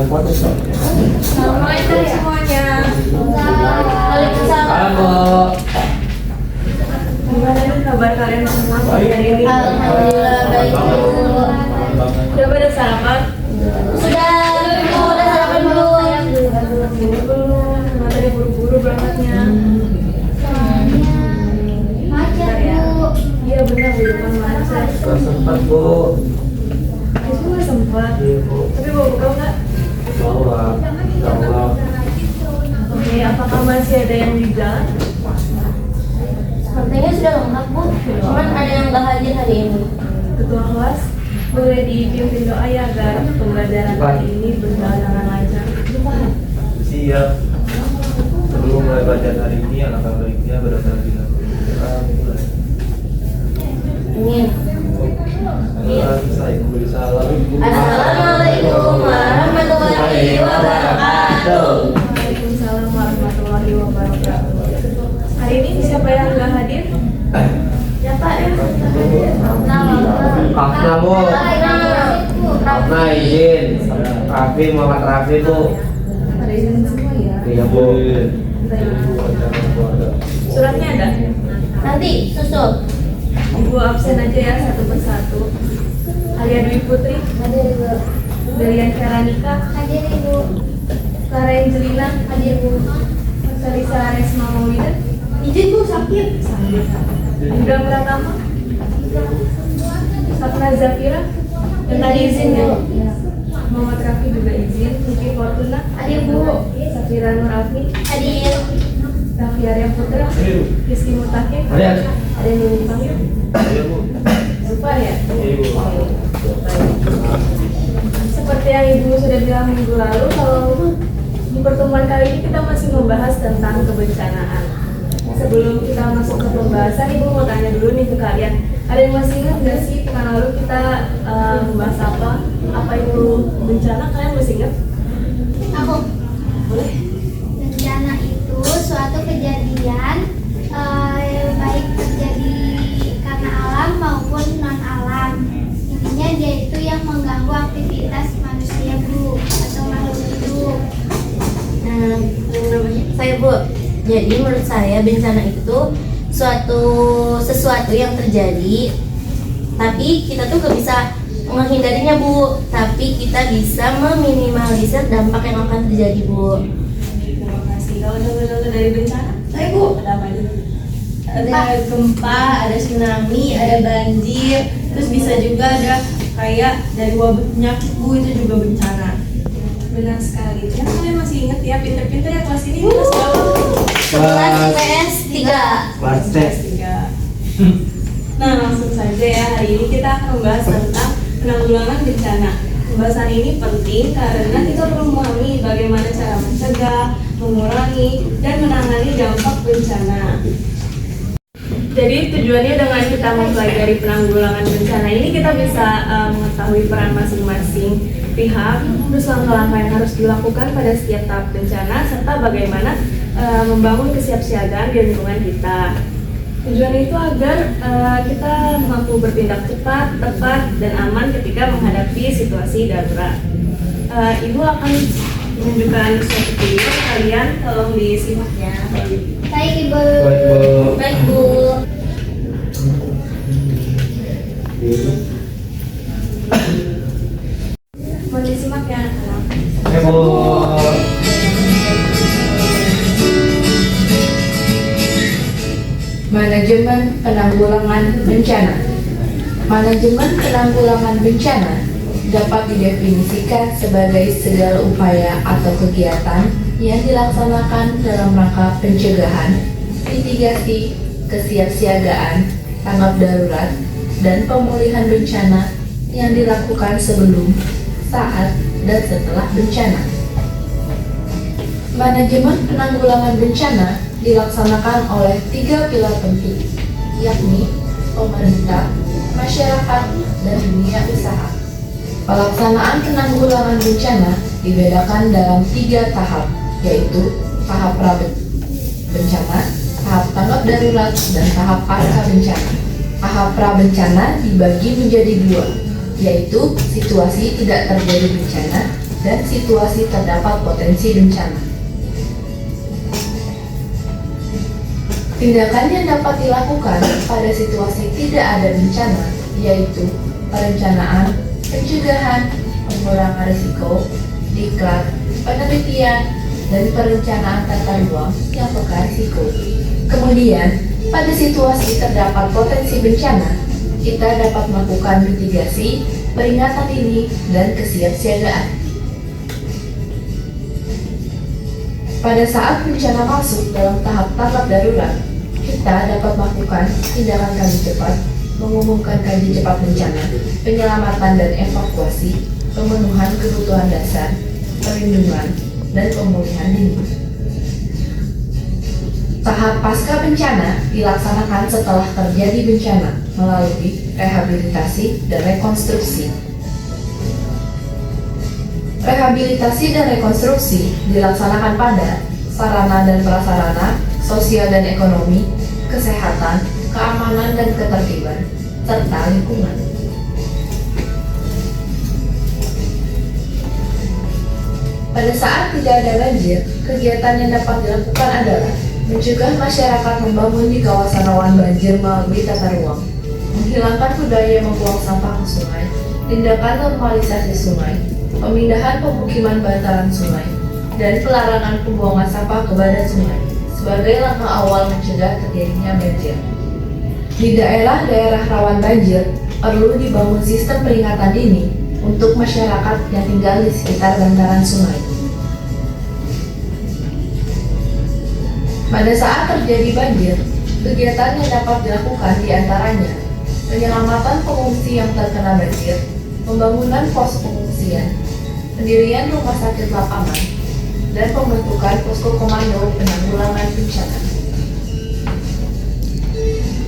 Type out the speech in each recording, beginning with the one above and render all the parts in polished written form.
Assalamualaikum semuanya. Waalaikumsalam. Gimana nih kabar kalian semua hari ini? Alhamdulillah baik Bu. Udah pada sarapan? Sudah sarapan belum? Belum. Tadi buru-buru berangkatnya. Macet Ya. Bu. Iya benar di depan macet. Sempat Bu. Itu nggak sempat. Iya Bu. Tapi mau buka nggak? Bawa. Bawa. Oke, apakah masih ada yang di jalan? Sepertinya sudah lengkap Bu. Cuman ada yang nggak hadir hari ini. Ketua kelas, boleh dipimpin doa ya agar pembelajaran kali ini berjalan dengan lancar. Siap. Sebelum mulai belajar hari ini, alangkah baiknya berdasarkan kita. Mulai. Amin. Assalamualaikum warahmatullahi wabarakatuh. Waalaikumsalam warahmatullahi wabarakatuh. Hari ini siapa yang nggak hadir? Ya Pak ya. Afna Bu. Afna izin. Raffi Muhammad Raffi Bu. Ada izin semua ya? Iya Bu. Suratnya ada? Nanti susul. Ibu absen aja ya satu persatu. Alia Dwi Putri, Hadir Bu. Delian Karanika, Hadir Ibu. Clara Angelina, Hadir Bu. Salisa Resma Maulida, Izin Bu sakit. Indra Pratama, Sapna Zafira, yang tadi izin ya? Muhammad Rafi juga izin, Niki Fortuna, Hadir Bu. Safira Nur Afni, Hadir. Raffi Arya Putra, Rizky Mutakin, Ada. ada yang ingin dipanggil? Iya Bu. Lupa ya? Iya Bu. Seperti yang Ibu sudah bilang minggu lalu, kalau di pertemuan kali ini kita masih membahas tentang kebencanaan. Sebelum kita masuk ke pembahasan, Ibu mau tanya dulu nih ke kalian. Ada yang masih ingat nggak sih pekan lalu kita membahas apa? Apa itu bencana? Kalian masih ingat? Aku. Boleh? Bencana itu suatu kejadian baik terjadi karena alam maupun non alam. Intinya dia itu yang mengganggu aktivitas manusia Bu atau makhluk hidup. Saya Bu. Jadi menurut saya bencana itu sesuatu yang terjadi, tapi kita tuh gak bisa menghindarinya Bu, tapi kita bisa meminimalisir dampak yang akan terjadi Bu. Terima kasih. Kalau contoh-contoh dari bencana, Saya Bu, ada apa aja? ada gempa, ada tsunami, ada banjir, terus bisa juga ada kayak dari wabah penyakit Bu, itu juga bencana. Benar sekali. Ya, kalian masih ingat ya, pinter-pinter ya kelas ini. Kelas berapa? 11 IPS 3. Kelas C. Kelas 3. Nah, langsung saja ya, hari ini kita akan membahas tentang penanggulangan bencana. Pembahasan ini penting karena kita perlu memahami bagaimana cara mencegah, mengurangi, dan menangani dampak bencana. Jadi tujuannya dengan kita mempelajari penanggulangan bencana ini kita bisa mengetahui peran masing-masing pihak, terus langkah-langkah yang harus dilakukan pada setiap tahap bencana, serta bagaimana membangun kesiapsiagaan di lingkungan kita. Tujuan itu agar kita mampu bertindak cepat, tepat, dan aman ketika menghadapi situasi darurat. Ibu akan menunjukkan suatu video, kalian tolong disimak ya. Baik Ibu. Baik Bu. Baik Bu. Mau disimak ya anak-anak. Iya Bu. Manajemen penanggulangan bencana. Manajemen penanggulangan bencana dapat didefinisikan sebagai segala upaya atau kegiatan yang dilaksanakan dalam rangka pencegahan, mitigasi, kesiapsiagaan, tanggap darurat, dan pemulihan bencana yang dilakukan sebelum, saat, dan setelah bencana. Manajemen penanggulangan bencana dilaksanakan oleh 3 pilar penting, yakni pemerintah, masyarakat, dan dunia usaha. Pelaksanaan penanggulangan bencana dibedakan dalam 3 tahap, yaitu tahap pra-bencana, tahap tanggap darurat, dan tahap pasca bencana. Tahap pra-bencana dibagi menjadi 2, yaitu situasi tidak terjadi bencana dan situasi terdapat potensi bencana. Tindakan yang dapat dilakukan pada situasi tidak ada bencana yaitu perencanaan, pencegahan, pengurangan risiko, diklat, penelitian, dan perencanaan tata ruang yang peka risiko. Kemudian, pada situasi terdapat potensi bencana, kita dapat melakukan mitigasi, peringatan dini, dan kesiapsiagaan. Pada saat bencana masuk dalam tahap tanggap darurat, kita dapat melakukan tindakan kaji cepat, mengumumkan kaji cepat bencana, penyelamatan dan evakuasi, pemenuhan kebutuhan dasar, perlindungan, dan pemulihan dini. Tahap pasca bencana dilaksanakan setelah terjadi bencana melalui rehabilitasi dan rekonstruksi. Rehabilitasi dan rekonstruksi dilaksanakan pada sarana dan prasarana, sosial dan ekonomi, kesehatan, keamanan dan ketertiban, serta lingkungan. Pada saat tidak ada banjir, kegiatan yang dapat dilakukan adalah mencegah masyarakat membangun di kawasan rawan banjir melalui tata ruang, menghilangkan budaya membuang sampah ke sungai, tindakan normalisasi sungai, pemindahan pemukiman bantaran sungai, dan pelarangan pembuangan sampah ke badan sungai sebagai langkah awal mencegah terjadinya banjir. Di daerah-daerah rawan banjir, perlu dibangun sistem peringatan dini untuk masyarakat yang tinggal di sekitar bantaran sungai. Pada saat terjadi banjir, kegiatan yang dapat dilakukan diantaranya penyelamatan pengungsi yang terkena banjir, pembangunan pos pengungsian, pendirian rumah sakit lapangan, dan pembentukan posko komando penanggulangan bencana.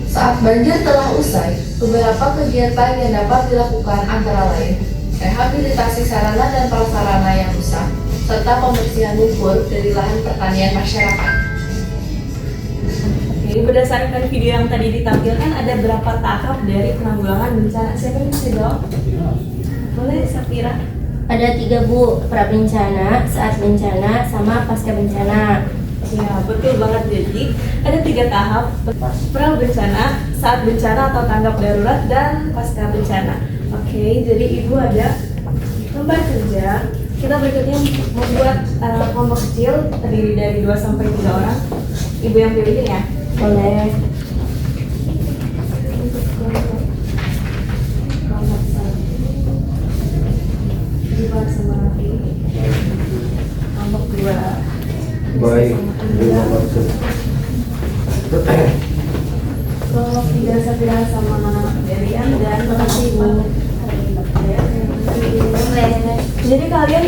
Saat banjir telah usai, beberapa kegiatan yang dapat dilakukan antara lain rehabilitasi sarana dan prasarana yang rusak, serta pembersihan lumpur dari lahan pertanian masyarakat. Oke, berdasarkan video yang tadi ditampilkan ada berapa tahap dari penanggulangan bencana? Siapa yang bisa jawab? Boleh, Safira? Ada 3 Bu, pra-bencana, saat bencana, sama pasca bencana. Ya, betul banget. Jadi ada 3 tahap: pra-bencana, saat bencana atau tanggap darurat, dan pasca bencana. Oke, jadi Ibu ada lembar kerja. Kita berikutnya membuat kelompok kecil terdiri dari 2 sampai 3 orang. Ibu yang pilihin ya. Boleh. Kelompok 1 Ibu sama Rafi. Kelompok 2 Baik, terima kasih. kelompok 3 Safira sama Derian, dan makasih Ibu. Jadi kalian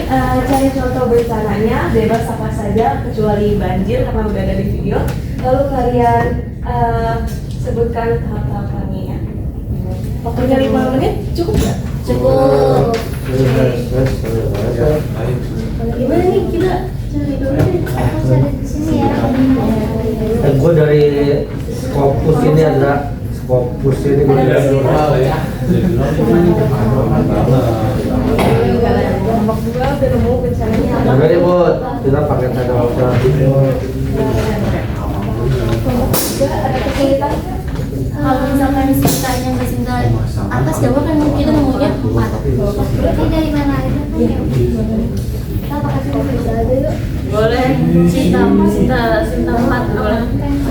cari contoh bencananya bebas apa saja kecuali banjir karena udah ada di video. Lalu kalian sebutkan tahap-tahapannya ya. Waktunya 5 menit cukup nggak? Cukup. Gimana nih kita cari dulu deh. Aku cari di sini ya. Gue dari Skopus ini ada Skopus ini gue dari Jurnal ya. Kelompok 2 udah nemu bencananya apa? Udah deh Bud, kita pakai tanda waktu. Kelompok 3 ada kesulitan? Kalau misalkan ceritanya nggak tinggal atas Jawa kan kita nemunya 4. Berarti dari mana aja? Kita pakai kopi aja yuk. Boleh. Cinta 4 boleh.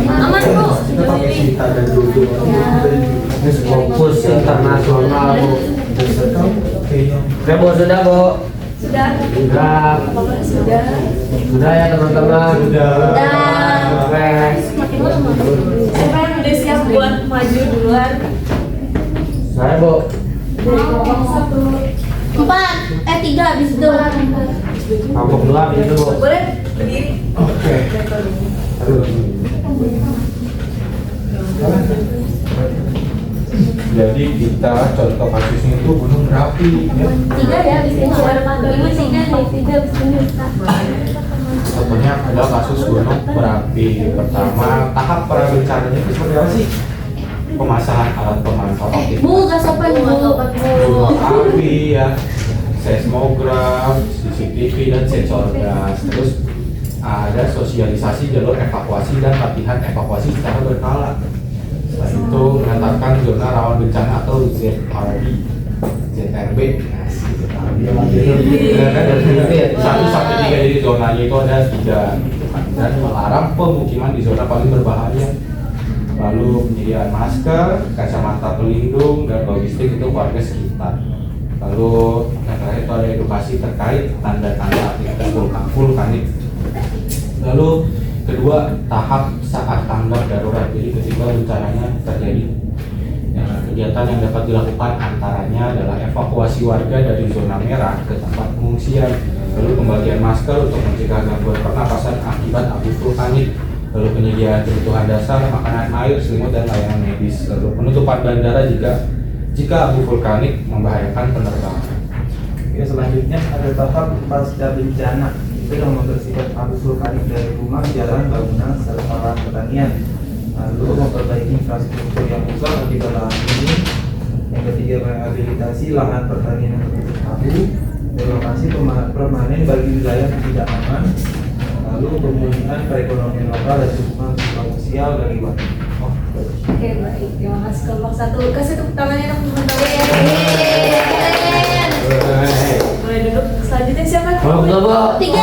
Aman Bu. Kita pakai cerita dan duduk. Ini Skopus internasional Bu. Oke Bu, sudah Bu. Sudah. Sudah. Apakah sudah? Sudah ya teman-teman. Sudah. Oke. Siapa yang udah siap buat maju duluan? Saya Bu. Dari kelompok 1. 3 habis itu. Kelompok 2 gitu Bu. Boleh berdiri. Oke. Aduh. Jadi kita contoh kasusnya itu Gunung Merapi ya. 3 ya habis itu. Ini 3 habis ini. Contohnya adalah kasus Gunung Merapi. Pertama, tahap prabencananya itu seperti apa sih? Pemasangan alat pemantau aktif Bu, gak sopan Bu. gunung api ya, seismograf, di CCTV dan sensor gas. Terus ada sosialisasi jalur evakuasi dan latihan evakuasi secara berkala. Selain itu menetapkan zona rawan bencana atau ZRB. Satu sampai tiga, jadi zonanya itu ada 3, dan melarang pemukiman di zona paling berbahaya. Lalu penyediaan masker, kacamata pelindung, dan logistik untuk warga sekitar. Lalu yang terakhir itu ada edukasi terkait tanda-tanda aktivitas vulkanik. Lalu kedua, tahap saat tanggap darurat. Jadi ketika bencananya terjadi, kegiatan yang dapat dilakukan antaranya adalah evakuasi warga dari zona merah ke tempat pengungsian, lalu pembagian masker untuk mencegah gangguan pernapasan akibat abu vulkanik, lalu penyediaan kebutuhan dasar, makanan, air, selimut, dan layanan medis, lalu penutupan bandara jika abu vulkanik membahayakan penerbangan. Oke, selanjutnya ada tahap pasca bencana, itu yang membersihkan abu vulkanik dari rumah, jalan, bangunan, serta lahan pertanian. Lalu memperbaiki infrastruktur yang rusak akibat lahan ini. Yang ketiga, rehabilitasi lahan pertanian yang tertutup abu, relokasi permanen bagi wilayah yang tidak aman. Lalu pemulihan perekonomian lokal dan dukungan sosial bagi warga. Oke, baik. Terima kasih kelompok 1. Kasih tepuk tangannya dong teman-teman. Boleh duduk. Selanjutnya siapa? Kelompok 3.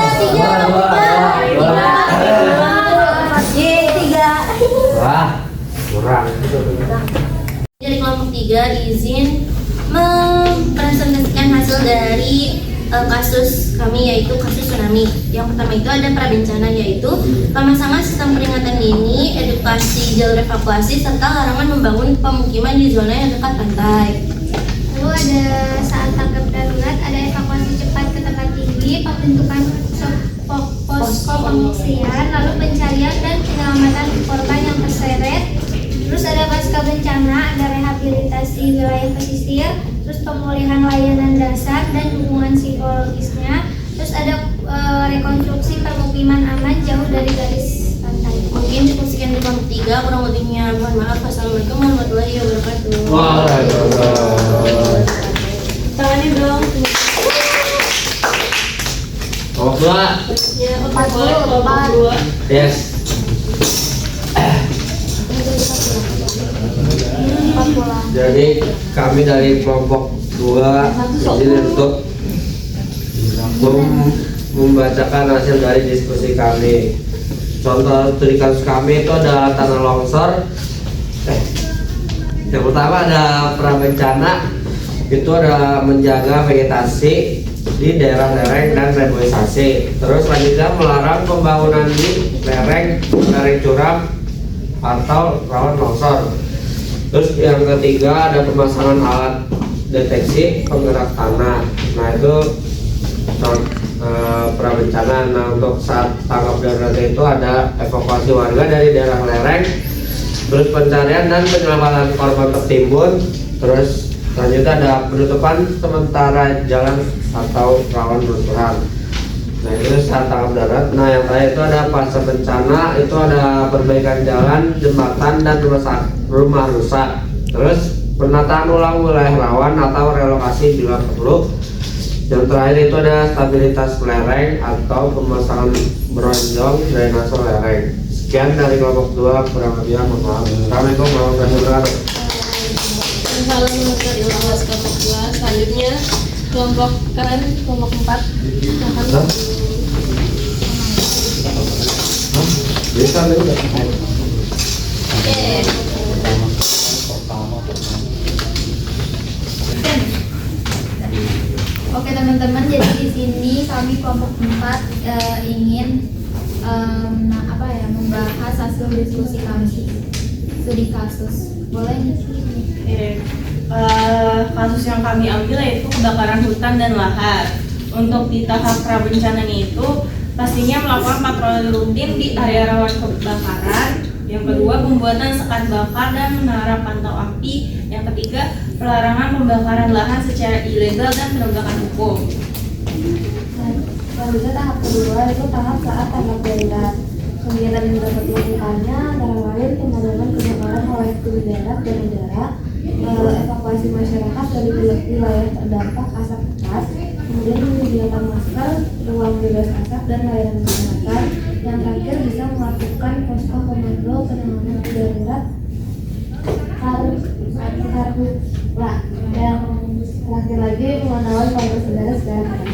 Wah, kurang. Dari kelompok 3 izin mempresentasikan hasil dari kasus kami, yaitu kasus tsunami. Yang pertama itu ada prabencana, yaitu pemasangan sistem peringatan dini, edukasi jalur evakuasi, serta larangan membangun pemukiman di zona yang dekat pantai. Lalu ada saat tanggap darurat, ada evakuasi cepat ke tempat tinggi, pembentukan posko pengungsian, lalu pencarian dan penyelamatan korban yang terseret. Terus ada pasca bencana, ada rehabilitasi wilayah pesisir, terus pemulihan layanan dasar dan dukungan psikologisnya. Terus ada rekonstruksi permukiman aman jauh dari garis pantai. Mungkin cukup sekian di kelompok 3, kurang lebihnya mohon maaf. Wassalamualaikum warahmatullahi wabarakatuh. Tangannya dong. Kelompok 2. Ya, kelompok 2. Yes. Jadi kami dari kelompok 2 izin untuk membacakan hasil dari diskusi kami. Contoh studi kasus kami itu ada tanah longsor. Yang pertama ada prabencana, itu ada menjaga vegetasi di daerah lereng dan reboisasi. Terus selanjutnya melarang pembangunan di lereng curam atau rawan longsor. Terus yang ketiga ada pemasangan alat deteksi penggerak tanah. Nah itu prabencana. Nah untuk saat tanggap darurat itu ada evakuasi warga dari daerah lereng, terus pencarian dan penyelamatan korban tertimbun. Terus selanjutnya ada penutupan sementara jalan atau rawan runtuhan. Nah itu saat tanggap darurat. Nah yang terakhir itu ada pasca bencana, itu ada perbaikan jalan, jembatan, dan rumah rusak. Terus penataan ulang wilayah rawan atau relokasi bila perlu. Yang terakhir itu ada stabilitas lereng atau pemasangan bronjong drainase lereng. Sekian dari kelompok 2, kurang lebih mohon maaf. Assalamualaikum warahmatullahi wabarakatuh. Salam dari kelompok 2. Selanjutnya kelompok kalian kelompok 4. Bisa udah. Oke teman-teman, jadi di sini kami kelompok 4 ingin membahas hasil diskusi kami studi kasus. Boleh nih? Kasus yang kami ambil yaitu kebakaran hutan dan lahan. Untuk di tahap prabencana itu pastinya melakukan patroli rutin di area rawan kebakaran. Yang kedua, pembuatan sekat bakar dan menara pantau api. Yang ketiga, pelarangan pembakaran lahan secara ilegal dan penegakan hukum. Selanjutnya tahap kedua itu tahap saat tanggap darurat. Kegiatan yang dapat dilakukannya antara lain pemadaman kebakaran oleh kru darat dan udara, evakuasi masyarakat dari wilayah terdampak asap pekat, kemudian menyediakan masker, ruang bebas asap dan layanan kesehatan. Yang terakhir bisa melakukan posko komando penanganan darurat karhutla. Yang terakhir lagi mengenal kualitas udara secara baik.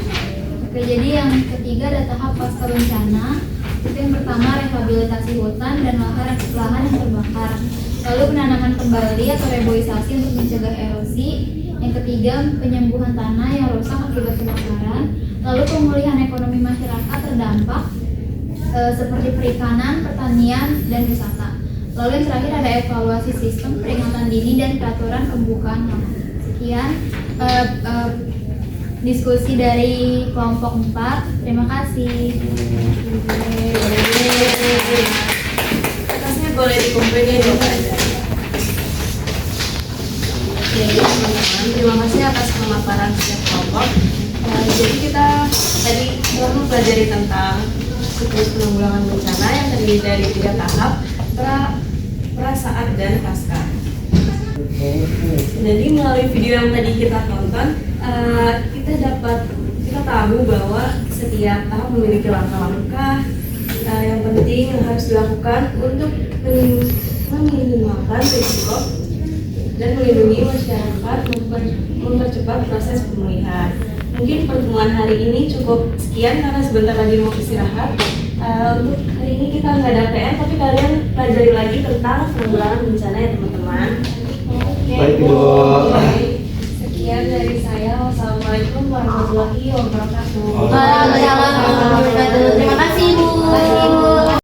Oke, jadi yang ketiga ada tahap pasca bencana. Itu yang pertama rehabilitasi hutan dan lahan yang terbakar. Lalu penanaman kembali atau reboisasi untuk mencegah erosi. Yang ketiga penyembuhan tanah yang rusak akibat kebakaran. Lalu pemulihan ekonomi masyarakat terdampak seperti perikanan, pertanian, dan wisata. Lalu yang terakhir ada evaluasi sistem peringatan dini dan peraturan pembukaan lahan. Sekian diskusi dari kelompok 4. Terima kasih. Atasnya boleh dikumpulin ya Pak. Oke, teman-teman, terima kasih atas pemaparan setiap kelompok. Jadi kita tadi telah mempelajari tentang siklus penanggulangan bencana yang terdiri dari 3 tahap, pra, saat, dan pasca. Jadi melalui video yang tadi kita tonton, kita tahu bahwa setiap tahap memiliki langkah-langkah yang penting yang harus dilakukan untuk meminimalkan risiko dan melindungi masyarakat, mempercepat proses pemulihan. Mungkin pertemuan hari ini cukup sekian karena sebentar lagi mau istirahat. Untuk hari ini kita nggak ada PR, tapi kalian pelajari lagi tentang penanggulangan bencana ya teman-teman. Baik, Bu. Sekian dari saya. Wassalamualaikum warahmatullahi wabarakatuh. Waalaikumsalam warahmatullahi wabarakatuh. Terima kasih, Bu.